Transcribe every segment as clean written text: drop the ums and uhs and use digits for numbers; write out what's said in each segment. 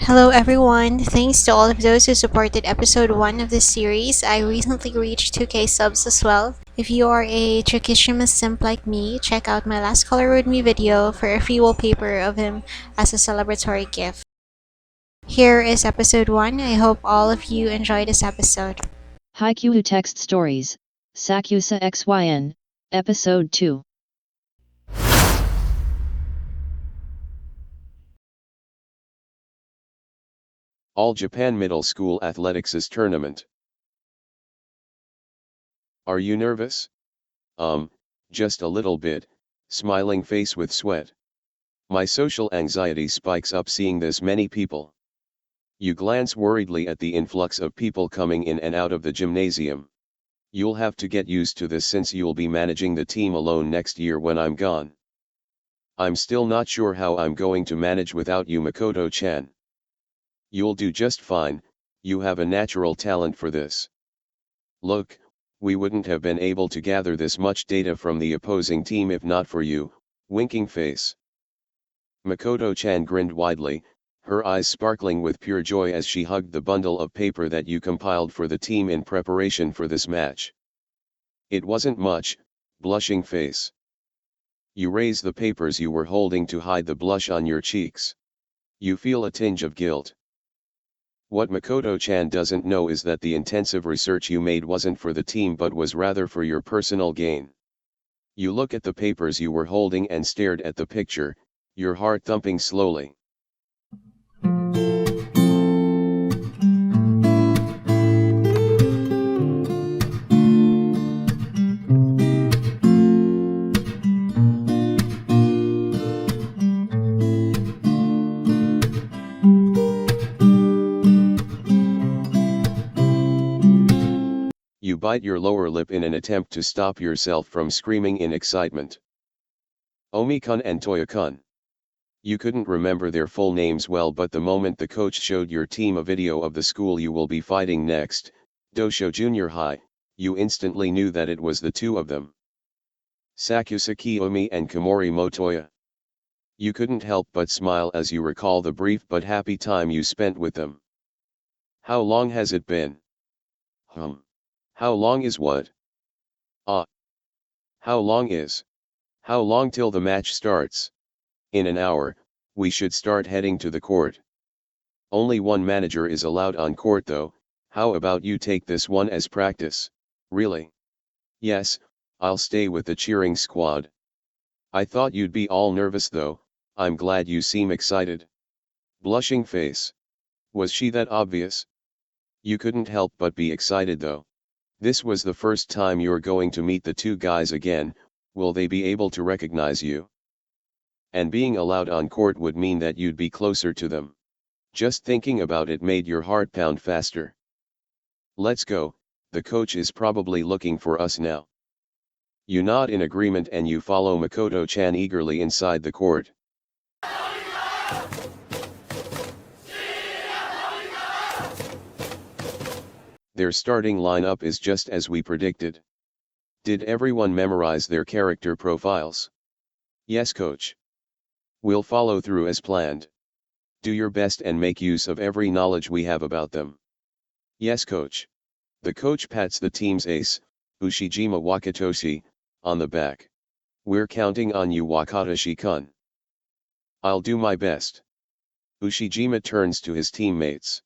Hello everyone, thanks to all of those who supported episode 1 of this series. I recently reached 2k subs as well. If you are a Tsukishima simp like me, check out my last Color With Me video for a free wallpaper of him as a celebratory gift. Here is episode 1. I hope all of you enjoy this episode. Haikyuu Text Stories, Sakusa XYN, Episode 2. All Japan Middle School Athletics' tournament. Are you nervous? Just a little bit, smiling face with sweat. My social anxiety spikes up seeing this many people. You glance worriedly at the influx of people coming in and out of the gymnasium. You'll have to get used to this since you'll be managing the team alone next year when I'm gone. I'm still not sure how I'm going to manage without you, Makoto-chan. You'll do just fine, you have a natural talent for this. Look, we wouldn't have been able to gather this much data from the opposing team if not for you, winking face. Makoto-chan grinned widely, her eyes sparkling with pure joy as she hugged the bundle of paper that you compiled for the team in preparation for this match. It wasn't much, blushing face. You raise the papers you were holding to hide the blush on your cheeks. You feel a tinge of guilt. What Makoto-chan doesn't know is that the intensive research you made wasn't for the team but was rather for your personal gain. You look at the papers you were holding and stared at the picture, your heart thumping slowly. You bite your lower lip in an attempt to stop yourself from screaming in excitement. Omi-kun and Toya-kun. You couldn't remember their full names well, but the moment the coach showed your team a video of the school you will be fighting next, Dosho Junior High, you instantly knew that it was the two of them. Sakusa Kiyomi and Komori Motoya. You couldn't help but smile as you recall the brief but happy time you spent with them. How long has it been? How long is what? How long is? How long till the match starts? In an hour, we should start heading to the court. Only one manager is allowed on court though, how about you take this one as practice? Really? Yes, I'll stay with the cheering squad. I thought you'd be all nervous though, I'm glad you seem excited. Blushing face. Was she that obvious? You couldn't help but be excited though. This was the first time you're going to meet the two guys again, will they be able to recognize you? And being allowed on court would mean that you'd be closer to them. Just thinking about it made your heart pound faster. Let's go, the coach is probably looking for us now. You nod in agreement and you follow Makoto-chan eagerly inside the court. Their starting lineup is just as we predicted. Did everyone memorize their character profiles? Yes, coach. We'll follow through as planned. Do your best and make use of every knowledge we have about them. Yes, coach. The coach pats the team's ace, Ushijima Wakatoshi, on the back. We're counting on you, Wakatoshi-kun. I'll do my best. Ushijima turns to his teammates.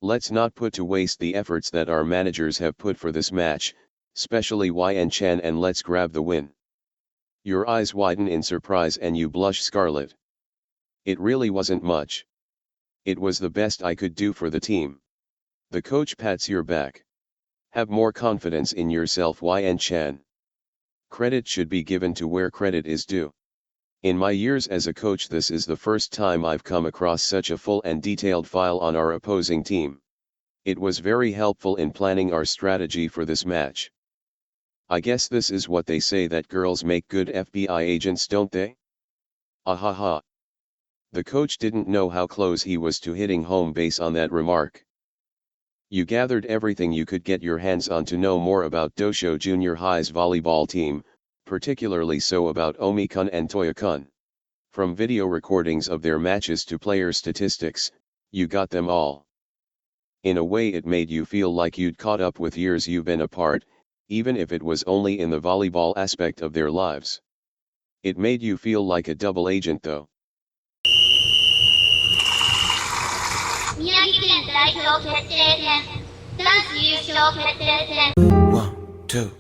Let's not put to waste the efforts that our managers have put for this match, especially YN-chan, and let's grab the win. Your eyes widen in surprise and you blush scarlet. It really wasn't much. It was the best I could do for the team. The coach pats your back. Have more confidence in yourself, YN-chan. Credit should be given to where credit is due. In my years as a coach, this is the first time I've come across such a full and detailed file on our opposing team. It was very helpful in planning our strategy for this match. I guess this is what they say that girls make good FBI agents, don't they? Ahaha. The coach didn't know how close he was to hitting home base on that remark. You gathered everything you could get your hands on to know more about Dosho Junior High's volleyball team, particularly so about Omi-kun and Toya-kun. From video recordings of their matches to player statistics, You got them all. In a way it made you feel like you'd caught up with years you've been apart, even if it was only in the volleyball aspect of their lives. It made you feel like a double agent though. 宮城県代表決定戦男子優勝決定戦 One, two.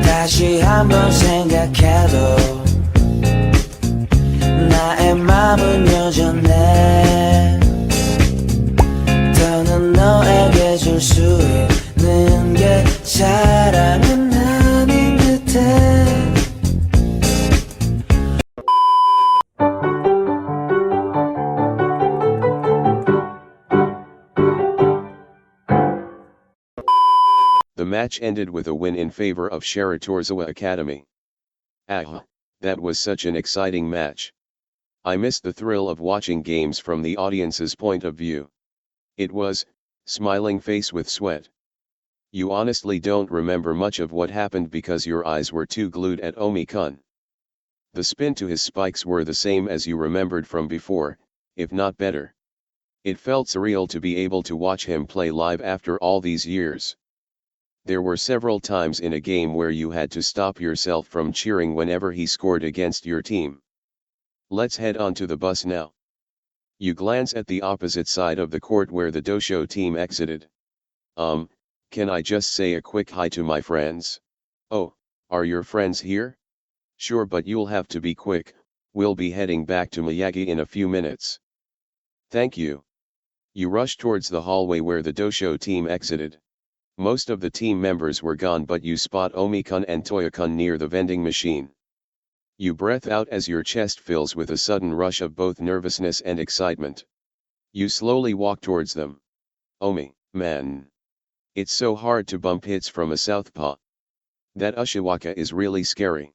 다시 한번 생각해도 나의 맘은 여전해 더는 너에게 줄 수 있는 게 사랑은 아닌 듯해 The match ended with a win in favor of Shiratorizawa Academy. Ah, that was such an exciting match. I missed the thrill of watching games from the audience's point of view. It was, smiling face with sweat. You honestly don't remember much of what happened because your eyes were too glued at Omi-kun. The spin to his spikes were the same as you remembered from before, if not better. It felt surreal to be able to watch him play live after all these years. There were several times in a game where you had to stop yourself from cheering whenever he scored against your team. Let's head on to the bus now. You glance at the opposite side of the court where the Dosho team exited. Can I just say a quick hi to my friends? Oh, are your friends here? Sure, but you'll have to be quick, we'll be heading back to Miyagi in a few minutes. Thank you. You rush towards the hallway where the Dosho team exited. Most of the team members were gone, but you spot Omi-kun and Toya-kun near the vending machine. You breath out as your chest fills with a sudden rush of both nervousness and excitement. You slowly walk towards them. Omi, man. It's so hard to bump hits from a southpaw. That Ushiwaka is really scary.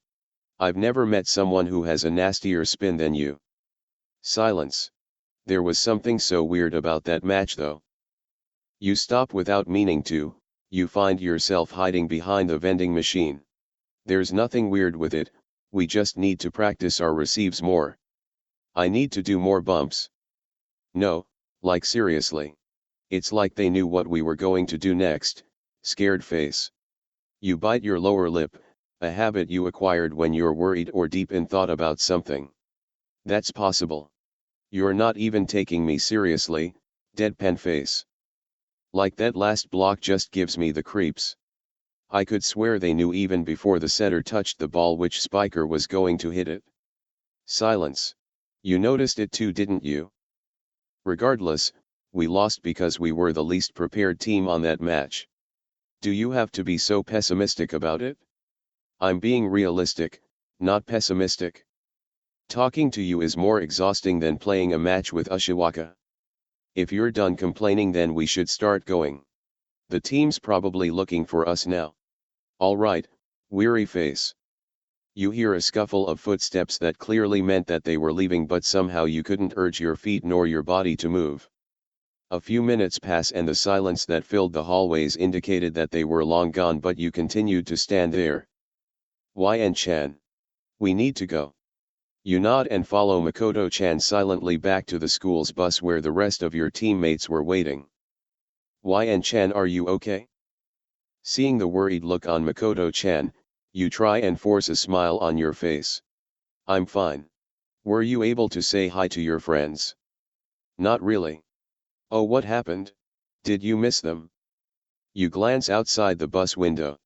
I've never met someone who has a nastier spin than you. Silence. There was something so weird about that match though. You stop without meaning to. You find yourself hiding behind the vending machine. There's nothing weird with it, we just need to practice our receives more. I need to do more bumps. No, like seriously. It's like they knew what we were going to do next, scared face. You bite your lower lip, a habit you acquired when you're worried or deep in thought about something. That's possible. You're not even taking me seriously, deadpan face. Like that last block just gives me the creeps. I could swear they knew even before the setter touched the ball which spiker was going to hit it. Silence. You noticed it too, didn't you? Regardless, we lost because we were the least prepared team on that match. Do you have to be so pessimistic about it? I'm being realistic, not pessimistic. Talking to you is more exhausting than playing a match with Ushiwaka. If you're done complaining, then we should start going. The team's probably looking for us now. Alright, weary face. You hear a scuffle of footsteps that clearly meant that they were leaving, but somehow you couldn't urge your feet nor your body to move. A few minutes pass and the silence that filled the hallways indicated that they were long gone, but you continued to stand there. YN-chan. We need to go. You nod and follow Makoto-chan silently back to the school's bus where the rest of your teammates were waiting. YN-chan, are you okay? Seeing the worried look on Makoto-chan, you try and force a smile on your face. I'm fine. Were you able to say hi to your friends? Not really. Oh, what happened? Did you miss them? You glance outside the bus window.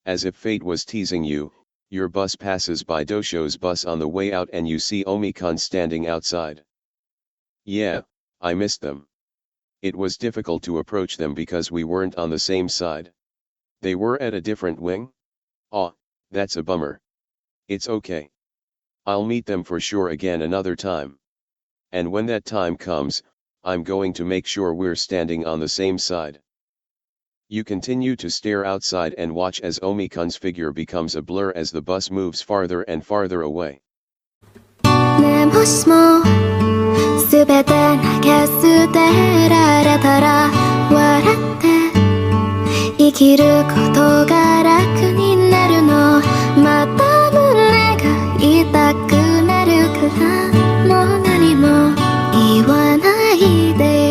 As if fate was teasing you, your bus passes by Dosho's bus on the way out and you see Omi-kun standing outside. Yeah, I missed them. It was difficult to approach them because we weren't on the same side. They were at a different wing? Aw, that's a bummer. It's okay. I'll meet them for sure again another time. And when that time comes, I'm going to make sure we're standing on the same side. You continue to stare outside and watch as Omi-kun's figure becomes a blur as the bus moves farther and farther away. ねもしもすべて投げ捨てられたら笑って生きることが楽になるのまた胸が痛くなるからもう何も言わないで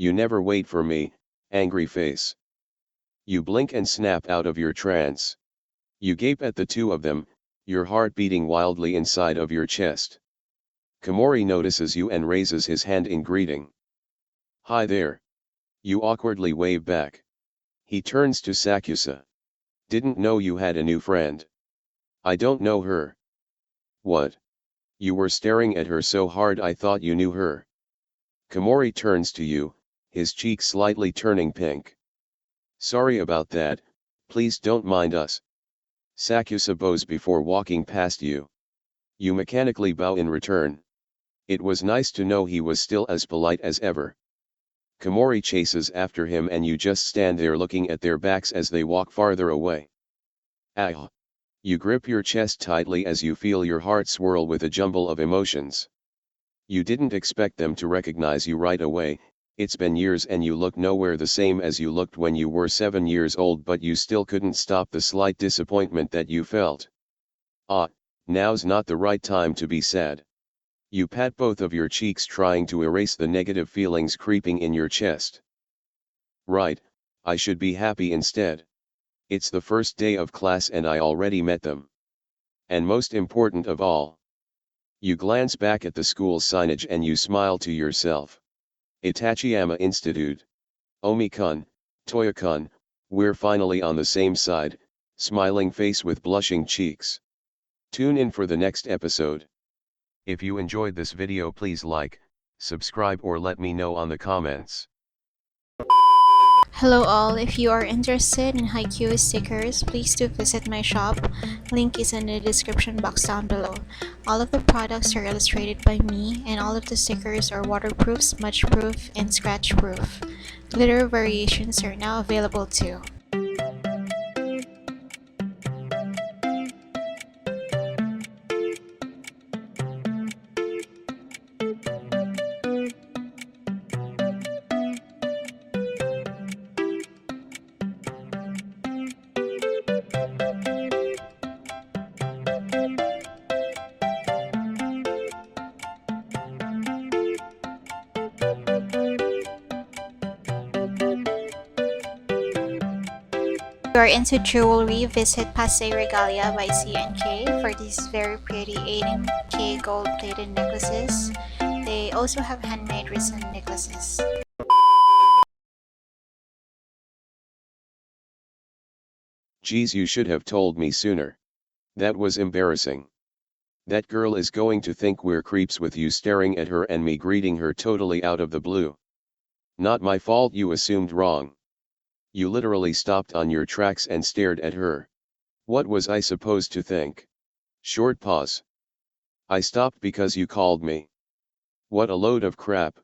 You never wait for me, angry face. You blink and snap out of your trance. You gape at the two of them, your heart beating wildly inside of your chest. Komori notices you and raises his hand in greeting. Hi there. You awkwardly wave back. He turns to Sakusa. Didn't know you had a new friend. I don't know her. What? You were staring at her so hard I thought you knew her. Komori turns to you, his cheeks slightly turning pink. Sorry about that, please don't mind us. Sakusa bows before walking past you. You mechanically bow in return. It was nice to know he was still as polite as ever. Komori chases after him and you just stand there looking at their backs as they walk farther away. Ah! You grip your chest tightly as you feel your heart swirl with a jumble of emotions. You didn't expect them to recognize you right away. It's been years and you look nowhere the same as you looked when you were 7 years old, but you still couldn't stop the slight disappointment that you felt. Ah, now's not the right time to be sad. You pat both of your cheeks trying to erase the negative feelings creeping in your chest. Right, I should be happy instead. It's the first day of class and I already met them. And most important of all, you glance back at the school signage and you smile to yourself. Itachiyama Institute. Omi-kun, Toya-kun, we're finally on the same side, smiling face with blushing cheeks. Tune in for the next episode. If you enjoyed this video, please like, subscribe or let me know on the comments. Hello all, if you are interested in Haikyuu stickers, please do visit my shop. Link is in the description box down below. All of the products are illustrated by me and all of the stickers are waterproof, smudge-proof, and scratch-proof. Glitter variations are now available too. If you are into jewelry, visit Passe Regalia by C&K for these very pretty 18K gold-plated necklaces. They also have handmade resin necklaces. Geez, you should have told me sooner. That was embarrassing. That girl is going to think we're creeps with you staring at her and me greeting her totally out of the blue. Not my fault you assumed wrong. You literally stopped on your tracks and stared at her. What was I supposed to think? Short pause. I stopped because you called me. What a load of crap.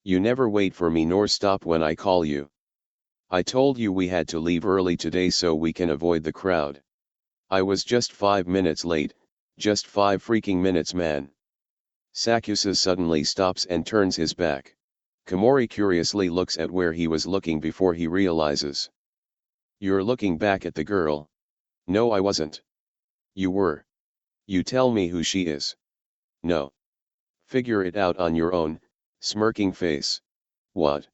You never wait for me nor stop when I call you. I told you we had to leave early today so we can avoid the crowd. I was just 5 minutes late, just 5 freaking minutes, man. Sakusa suddenly stops and turns his back. Komori curiously looks at where he was looking before he realizes. You're looking back at the girl. No, I wasn't. You were. You tell me who she is. No. Figure it out on your own, smirking face. What?